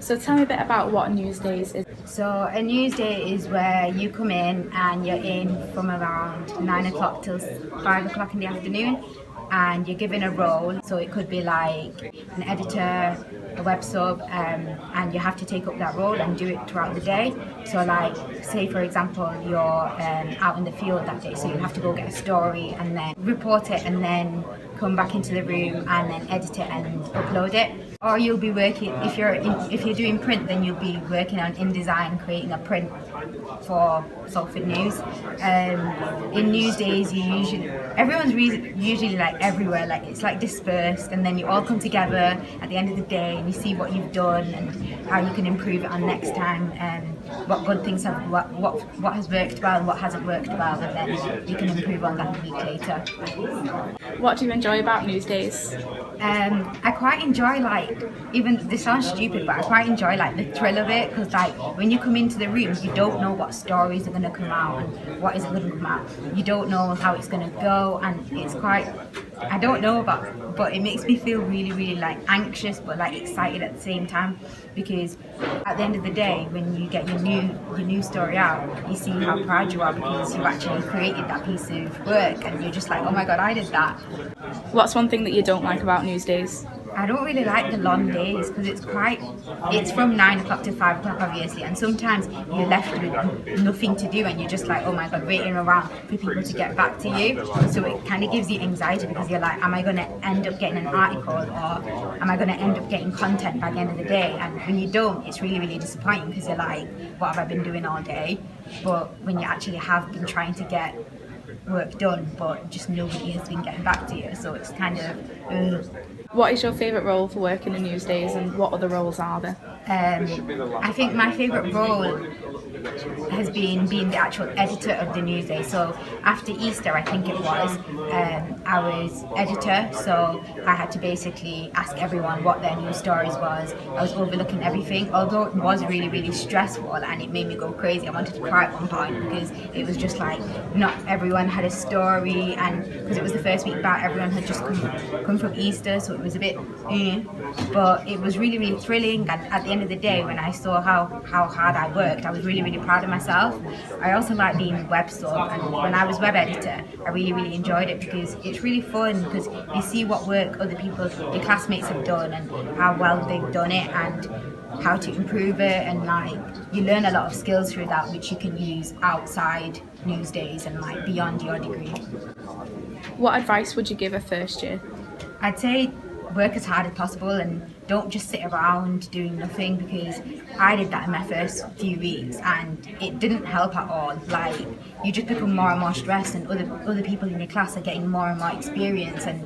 So tell me a bit about what Newsdays is. So a news day is where you come in and you're in from around 9 o'clock till 5 o'clock in the afternoon, and you're given a role. So it could be like an editor, a web sub, and you have to take up that role and do it throughout the day. So like, say for example, you're out in the field that day, so you have to go get a story and then report it and then come back into the room and then edit it and upload it. Or you'll be working, if you're doing print, then you'll be working on InDesign, creating a print for Salford News. In Newsdays, everyone's usually like everywhere, like it's like dispersed, and then you all come together at the end of the day and you see what you've done and how you can improve it on next time, what good things have, what has worked well and what hasn't worked well, and then you can improve on that a week later. What do you enjoy about Newsdays? I quite enjoy, like, even this sounds stupid, but I quite enjoy like the thrill of it, because like when you come into the room, you don't know what stories are going to come out and what isn't going to come out. You don't know how it's going to go, and it's quite, I don't know about, but it makes me feel really, really like anxious but like excited at the same time, because at the end of the day, when you get your new story out, you see how proud you are because you actually created that piece of work, and you're just like, oh my god, I did that. What's one thing that you don't like about Newsdays? I don't really like the long days, because it's from 9 o'clock to 5 o'clock obviously, and sometimes you're left with nothing to do and you're just like, oh my god, waiting around for people to get back to you. So it kind of gives you anxiety, because you're like, am I going to end up getting an article, or am I going to end up getting content by the end of the day? And when you don't, it's really, really disappointing, because you're like, what have I been doing all day? But when you actually have been trying to get work done, but just nobody has been getting back to you, so it's kind of What is your favourite role for working in Newsdays, and what other roles are there? I think my favourite role has been being the actual editor of the Newsday. So after Easter, I think it was, I was editor, so I had to basically ask everyone what their news stories was. I was overlooking everything, although it was really, really stressful and it made me go crazy. I wanted to cry at one point, because it was just like not everyone had a story, and because it was the first week back, everyone had just come from Easter, so it was a bit but it was really, really thrilling. And at the end of the day, when I saw how hard I worked, I was really, really proud of myself. I also like being web sub, and when I was web editor, I really, really enjoyed it, because it's really fun, because you see what work other people, your classmates have done, and how well they've done it, and how to improve it, and like you learn a lot of skills through that, which you can use outside Newsdays and like beyond your degree. What advice would you give a first year? I'd say work as hard as possible and don't just sit around doing nothing, because I did that in my first few weeks and it didn't help at all. Like, you just become more and more stressed, and other people in your class are getting more and more experience, and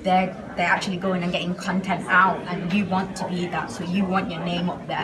they're actually going and getting content out, and you want to be that, so you want your name up there.